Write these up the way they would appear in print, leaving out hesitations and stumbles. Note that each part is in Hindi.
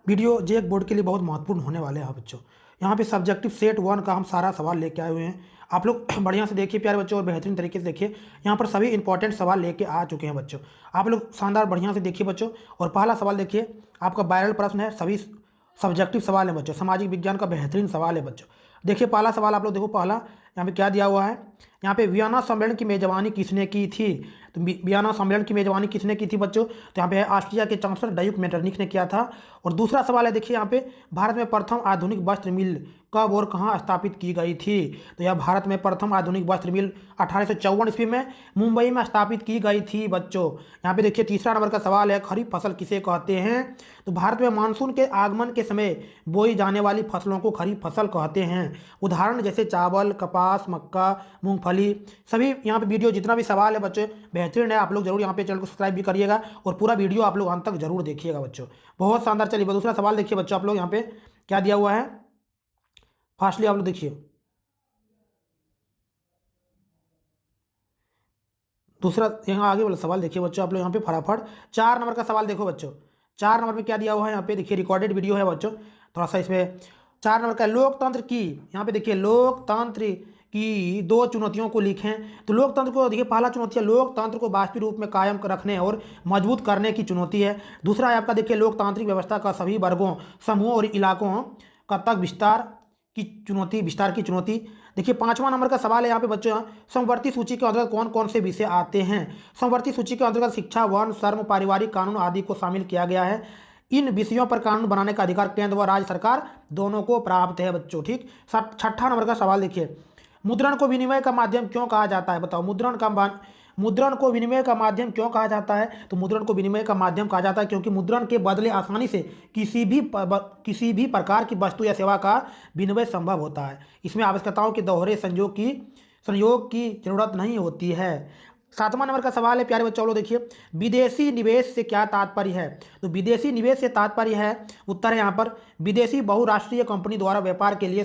वीडियो जे बोर्ड के लिए बहुत महत्वपूर्ण होने वाले हैं बच्चों। यहाँ पे सब्जेक्टिव सेट 1 का हम सारा सवाल लेके आए हुए हैं। आप लोग बढ़िया से देखिए प्यारे बच्चों और बेहतरीन तरीके से देखिए। यहाँ पर सभी इंपॉर्टेंट सवाल लेके आ चुके हैं बच्चों। आप लोग शानदार बढ़िया से देखिए बच्चों। और पहला सवाल देखिए, आपका वायरल प्रश्न है, सभी सब्जेक्टिव सवाल है बच्चों, सामाजिक विज्ञान का बेहतरीन सवाल है बच्चों। देखिए पहला सवाल आप लोग देखो, पहला यहाँ पे क्या दिया हुआ है। यहाँ पे वियना सम्मेलन की मेजबानी किसने की थी? तो वियना सम्मेलन की मेजबानी किसने की थी बच्चों? तो यहाँ पे ऑस्ट्रिया के चांसलर डायूक मेटरनिख ने किया था। और दूसरा सवाल है देखिए यहाँ पे, भारत में प्रथम आधुनिक वस्त्र मिल कब और कहाँ स्थापित की गई थी? तो यह भारत में प्रथम आधुनिक वस्त्र मिल 1854 ईस्वी में मुंबई में स्थापित की गई थी बच्चों। यहाँ पे देखिए तीसरा नंबर का सवाल है, खरीफ फसल किसे कहते हैं? तो भारत में मानसून के आगमन के समय बोई जाने वाली फसलों को खरीफ फसल कहते हैं। उदाहरण जैसे चावल, कपास, मक्का, मूंगफली, सभी यहाँ पे वीडियो जितना भी सवाल है बच्चों बेहतरीन है। आप लोग जरूर यहाँ पे चैनल को सब्सक्राइब भी करिएगा और पूरा वीडियो आप लोग अंत तक जरूर देखिएगा बच्चों। बहुत शानदार। चलिए दूसरा सवाल देखिए बच्चों, आप लोग यहाँ पे क्या दिया हुआ है, फास्टली आप लोग देखिए। दूसरा यहाँ आगे वाला सवाल देखिए बच्चों, आप लोग यहाँ पे फटाफट 4 नंबर का सवाल देखो बच्चों। 4 नंबर में क्या दिया हुआ है, यहाँ पे देखिए रिकॉर्डेड वीडियो है बच्चों, थोड़ा सा इसमें 4 नंबर का लोकतंत्र की, यहाँ पे देखिए लोकतंत्र की 2 चुनौतियों को लिखें। तो लोकतंत्र को देखिए, पहला चुनौती है लोकतंत्र को वास्तविक रूप में कायम रखने और मजबूत करने की चुनौती है। दूसरा है आपका देखिए लोकतांत्रिक व्यवस्था का सभी वर्गों, समूहों और इलाकों का तक विस्तार की चुनौती। देखिए 5वां नंबर का सवाल है यहाँ पे बच्चों, समवर्ती सूची के अंतर्गत कौन कौन से विषय आते हैं? समवर्ती सूची के अंतर्गत शिक्षा, वन, श्रम, पारिवारिक कानून आदि को शामिल किया गया है। इन विषयों पर कानून बनाने का अधिकार केंद्र व राज्य सरकार दोनों को प्राप्त है बच्चों। ठीक। 6ठा नंबर का सवाल देखिए, मुद्रण को विनिमय का माध्यम क्यों कहा जाता है? बताओ, मुद्रण को विनिमय का माध्यम क्यों कहा जाता है? तो मुद्रण को विनिमय का माध्यम कहा जाता है क्योंकि मुद्रण के बदले आसानी से किसी भी प्रकार की वस्तु या सेवा का विनिमय संभव होता है। इसमें आवश्यकताओं के दोहरे संयोग की जरूरत नहीं होती है। 7वां नंबर का सवाल है प्यारे बच्चों, लोग देखिए, विदेशी निवेश से क्या तात्पर्य है? तो विदेशी निवेश से तात्पर्य है, उत्तर है यहाँ पर, विदेशी बहुराष्ट्रीय कंपनी द्वारा व्यापार के लिए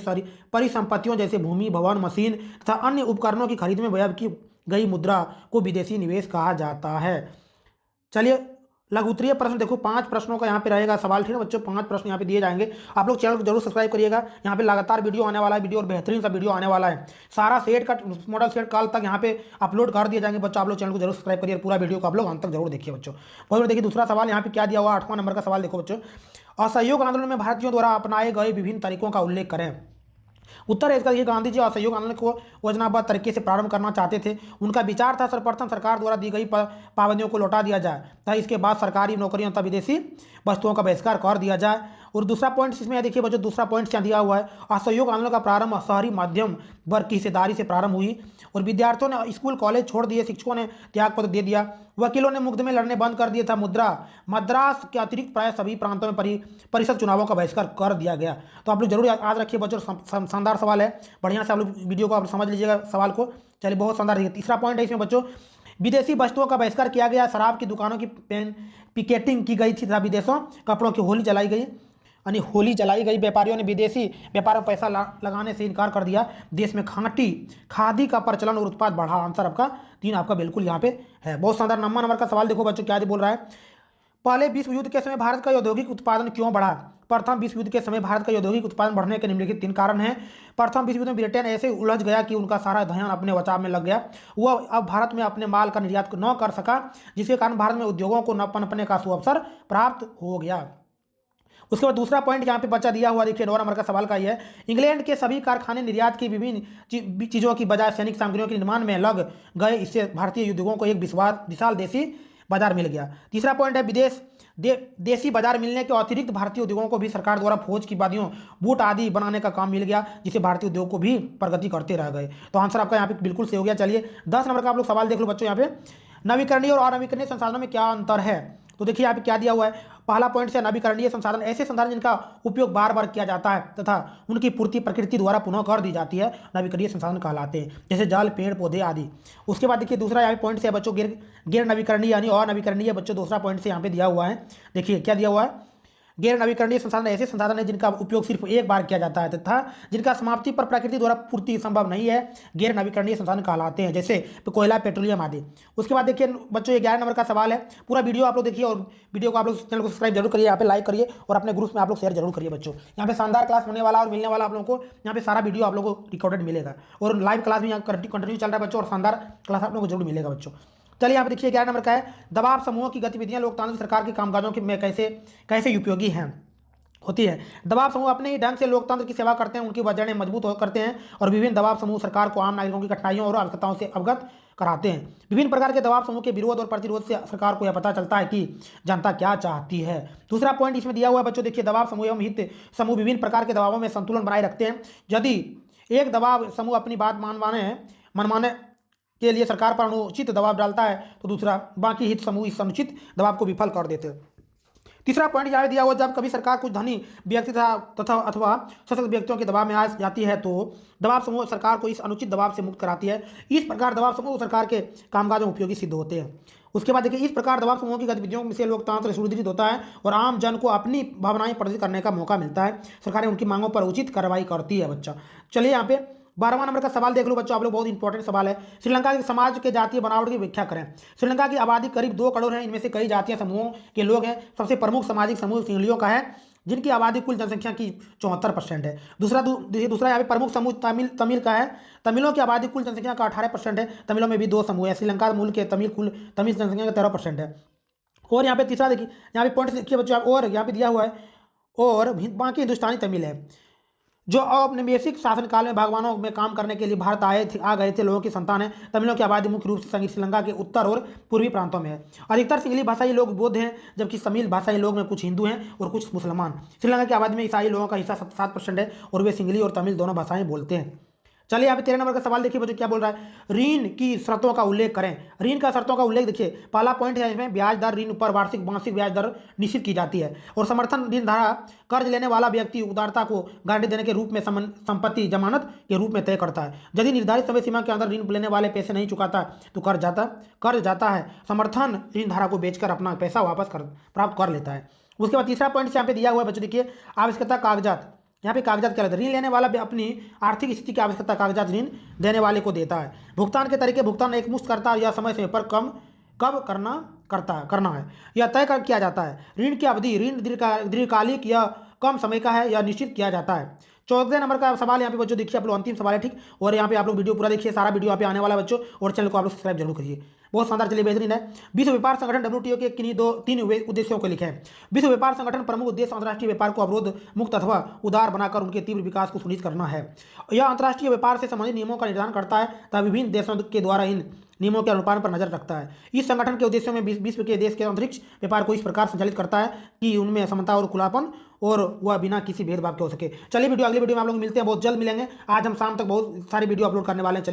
परिसंपत्तियों जैसे भूमि, भवन, मशीन तथा अन्य उपकरणों की खरीद में व्यय की गई मुद्रा को विदेशी निवेश कहा जाता है। चलिए लघु उत्तरीय प्रश्न देखो, 5 प्रश्नों का यहाँ पे रहेगा सवाल। ठीक है बच्चों, 5 प्रश्न यहाँ पे दिए जाएंगे। आप लोग चैनल को जरूर सब्सक्राइब करिएगा, यहाँ पे लगातार वीडियो आने वाला है, वीडियो और बेहतरीन सा वीडियो आने वाला है। सारा सेट का मॉडल सेट कल तक यहाँ पे अपलोड कर दिए जाएंगे बच्चों। आप लोग चैनल को जरूर सब्सक्राइब करिए, पूरा वीडियो को आप लोग अंत तक जरूर देखिए बच्चों। बहुत देखिए दूसरा सवाल यहाँ पे क्या दिया हुआ, 8वां नंबर का सवाल देखो बच्चों, असहयोग आंदोलन में भारतीयों द्वारा अपनाए गए विभिन्न तरीकों का उल्लेख करें। उत्तर है इसका, ये गांधी जी असहयोग आंदोलन को योजनाबद्ध तरीके से प्रारंभ करना चाहते थे। उनका विचार था सर्वप्रथम सरकार द्वारा दी गई पाबंदियों को लौटा दिया जाए तथा इसके बाद सरकारी नौकरियों तथा विदेशी वस्तुओं का बहिष्कार कर दिया जाए। और दूसरा पॉइंट इसमें देखिए बच्चों, दूसरा पॉइंट क्या दिया हुआ है, असहयोग आंदोलन का प्रारंभ शहरी मध्यम वर्ग की हिस्सेदारी से प्रारंभ हुई और विद्यार्थियों ने स्कूल कॉलेज छोड़ दिए, शिक्षकों ने त्याग पत्र दे दिया, वकीलों ने मुकदमे लड़ने बंद कर दिए था, मद्रास के अतिरिक्त प्राय सभी प्रांतों में परिषद चुनावों का बहिष्कार कर दिया गया। तो आप लोग जरूर याद रखिए बच्चों, शानदार सवाल है, बढ़िया से आप लोग वीडियो को आप समझ लीजिएगा सवाल को। चलिए बहुत शानदार है। तीसरा पॉइंट है इसमें बच्चों, विदेशी वस्तुओं का बहिष्कार किया गया, शराब की दुकानों की पिकेटिंग की गई थी तथा विदेशों कपड़ों की होली जलाई गई, यानी होली जलाई गई। व्यापारियों ने विदेशी व्यापार में पैसा लगाने से इनकार कर दिया। देश में खादी का प्रचलन और उत्पाद बढ़ा। आंसर आपका 3 आपका बिल्कुल यहाँ पे है। बहुत शानदार। नंबर का सवाल देखो बच्चों, क्या बोल रहा है, पहले विश्व युद्ध के समय भारत का औद्योगिक उत्पादन क्यों बढ़ा? प्रथम विश्व युद्ध के समय भारत का औद्योगिक उत्पादन बढ़ने के निम्नलिखित 3 कारण हैं। प्रथम विश्व युद्ध में ब्रिटेन ऐसे उलझ गया कि उनका सारा ध्यान अपने बचाव में लग गया। वह अब भारत में अपने माल का निर्यात न कर सका, जिसके कारण भारत में उद्योगों को न पनपने का सुअवसर प्राप्त हो गया। उसके बाद दूसरा पॉइंट यहाँ पे बचा दिया हुआ, देखिए 9 नंबर का सवाल का ही है, इंग्लैंड के सभी कारखाने निर्यात की विभिन्न चीज़ों की बजाय सैनिक सामग्रियों के निर्माण में लग गए। इससे भारतीय उद्योगों को एक विशाल देशी बाजार मिल गया। तीसरा पॉइंट है, देशी बाजार मिलने के अतिरिक्त भारतीय उद्योगों को भी सरकार द्वारा फौज की वादियों, बूट आदि बनाने का काम मिल गया, जिससे भारतीय उद्योग को भी प्रगति करते रह गए। तो आंसर आपका यहाँ पे बिल्कुल सही हो गया। चलिए 10 नंबर का आप लोग सवाल देख लो बच्चों, यहाँ पे नवीकरणीय और अनवीकरणीय संसाधनों में क्या अंतर है? तो देखिए यहाँ पे क्या दिया हुआ है, पहला पॉइंट से, नवीकरणीय संसाधन ऐसे संसाधन जिनका उपयोग बार बार किया जाता है तथा उनकी पूर्ति प्रकृति द्वारा पुनः कर दी जाती है, नवीकरणीय संसाधन कहलाते हैं, जैसे जल, पेड़ पौधे आदि। उसके बाद देखिए दूसरा यहाँ पॉइंट से बच्चों, गैर नवीकरणीय यानी अनवीकरणीय बच्चों, दूसरा पॉइंट से यहाँ पे दिया हुआ है। देखिए क्या दिया हुआ है, गैर नवीकरणीय संसाधन ऐसे संसाधन हैं जिनका उपयोग सिर्फ एक बार किया जाता है तथा जिनका समाप्ति पर प्रकृति द्वारा पूर्ति संभव नहीं है, गैर नवीकरणीय संसाधन कहलाते हैं, जैसे कोयला, पेट्रोलियम आदि। उसके बाद देखिए बच्चों, ये 11 नंबर का सवाल है। पूरा वीडियो आप लोग देखिए और वीडियो को आप लोग चैनल को सब्सक्राइब जरूर करिए, यहाँ पे लाइक करिए और अपने ग्रुप में आप लोग शेयर जरूर करिए बच्चों। यहाँ पे शानदार क्लास होने वाला और मिलने वाला आप लोगों को, यहाँ पे सारा वीडियो आप लोगों को रिकॉर्डेड मिलेगा और लाइव क्लास भी यहाँ कंटिन्यू चल रहा है बच्चों, और शानदार क्लास आप लोगों को जरूर मिलेगा बच्चों। चलिए यहाँ पे देखिए 11 नंबर का है, दबाव समूहों की गतिविधियां लोकतांत्रिक सरकार के कामकाजों में कैसे उपयोगी हैं होती है। दबाव समूह अपने ही ढंग से लोकतंत्र की सेवा करते हैं, उनकी जड़ें मजबूत करते हैं और विभिन्न दबाव समूह सरकार को आम नागरिकों की कठिनाइयों और आवश्यकताओं से अवगत कराते हैं। विभिन्न प्रकार के दबाव समूह के विरोध और प्रतिरोध से सरकार को यह पता चलता है कि जनता क्या चाहती है। दूसरा पॉइंट इसमें दिया हुआ है बच्चों, देखिए दबाव समूह एवं हित समूह विभिन्न प्रकार के दबावों में संतुलन बनाए रखते हैं। यदि एक दबाव समूह अपनी बात मनमाने के लिए सरकार पर अनुचित दबाव डालता है तो दूसरा बाकी हित समूह इस अनुचित दबाव को विफल कर देते हैं। तीसरा पॉइंट यहाँ दिया हुआ, जब कभी सरकार कुछ धनी व्यक्ति तथा अथवा सशक्त व्यक्तियों के दबाव में आ जाती है तो दबाव समूह सरकार को इस अनुचित दबाव से मुक्त कराती है। इस प्रकार दबाव समूह सरकार के कामकाजों में उपयोगी सिद्ध होते हैं। उसके बाद देखिए, इस प्रकार दबाव समूहों की गतिविधियों से लोकतंत्र सुदृढ़ होता है और आम जन को अपनी भावनाएं प्रदर्शित करने का मौका मिलता है। सरकारें उनकी मांगों पर उचित कार्रवाई करती है बच्चा। चलिए यहाँ पे 12वां नंबर का सवाल देख लो बच्चों आप लोग, बहुत इंपॉर्टेंट सवाल है। श्रीलंका के समाज के जातीय बनावट की व्याख्या करें। श्रीलंका की आबादी करीब 2 करोड़ है, इनमें से कई जातीय समूहों के लोग हैं। सबसे प्रमुख सामाजिक समूह सिंहलियों का है, जिनकी आबादी कुल जनसंख्या की 74% है। दूसरा यहाँ पे प्रमुख समूह तमिल का है। तमिलों की आबादी कुल जनसंख्या का 18% है। तमिलों में भी 2 समूह है। श्रीलंका मूल के तमिल जनसंख्या का 13% है। और यहाँ पे तीसरा देखिए, यहाँ पे पॉइंट देखिए बच्चों, और यहाँ पे दिया हुआ है और बाकी हिंदुस्तानी तमिल है, जो औपनिवेशिक शासनकाल में बागवानों में काम करने के लिए भारत आ गए थे लोगों की संतान है। तमिलों की आबादी मुख्य रूप से श्रीलंका के उत्तर और पूर्वी प्रांतों में है। अधिकतर सिंहली भाषाई लोग बौद्ध हैं, जबकि तमिल भाषाई लोग में कुछ हिंदू हैं और कुछ मुसलमान। श्रीलंका की आबादी में ईसाई लोगों का हिस्सा 7% है और वे सिंहली और तमिल दोनों भाषाएं बोलते हैं। चलिए यहाँ पे 13 नंबर का सवाल देखिए बच्चों, क्या बोल रहा है, ऋण की शर्तों का उल्लेख करें। ऋण का शर्तों का उल्लेख देखिए, पहला पॉइंट है इसमें, ब्याज दर ऋण पर वार्षिक मासिक ब्याज दर निश्चित की जाती है और समर्थन ऋण धारा कर्ज लेने वाला व्यक्ति उदारता को गारंटी देने के रूप में संपत्ति जमानत के रूप में तय करता है। यदि निर्धारित समय सीमा के अंदर ऋण लेने वाले पैसे नहीं चुकाता तो कर्ज जाता है, समर्थन ऋण धारा को बेचकर अपना पैसा वापस प्राप्त कर लेता है। उसके बाद तीसरा पॉइंट यहाँ पे दिया हुआ है बच्चों, देखिए आवश्यकता कागजात। यहाँ पे कागजात क्या रहता है, ऋण लेने वाला अपनी आर्थिक स्थिति की आवश्यकता कागजात ऋण देने वाले को देता है। भुगतान के तरीके, भुगतान एक मुश्त करता है या समय समय पर कब करना है यह तय किया जाता है। ऋण की अवधि, ऋण दीर्घकालिक या कम समय का है या निश्चित किया जाता है। 14 नंबर का सवाल यहाँ पे बच्चों देखिए आप लोग, अंतिम सवाल है ठीक, और यहाँ पे आप लोग वीडियो पूरा देखिए, सारा वीडियो यहाँ पे आने वाला है बच्चों, और चैनल को आप लोग सब्सक्राइब जरूर करिए। बहुत शानदार, चलिए बेहतरीन है। विश्व व्यापार संगठन WTO के किन्हीं 3 उद्देश्यों को लिखे हैं। विश्व व्यापार संगठन प्रमुख उद्देश्य अंतर्राष्ट्रीय व्यापार को अवरोध मुक्त अथवा उदार बनाकर उनके तीव्र विकास को सुनिश्चित करना है। यह अंतर्राष्ट्रीय व्यापार से संबंधित नियमों का निर्धारण करता है तथा विभिन्न देशों के द्वारा इन नियमों के अनुपालन पर नजर रखता है। इस संगठन के उद्देश्यों में विश्व के देश के अंतरिक्ष व्यापार को इस प्रकार संचालित करता है कि उनमें समता और खुलापन और वह बिना किसी भेदभाव के हो सके। चलिए अगली वीडियो में आप लोग मिलते हैं, बहुत जल्द मिलेंगे। आज हम शाम तक बहुत सारी वीडियो अपलोड करने वाले हैं। चलिए।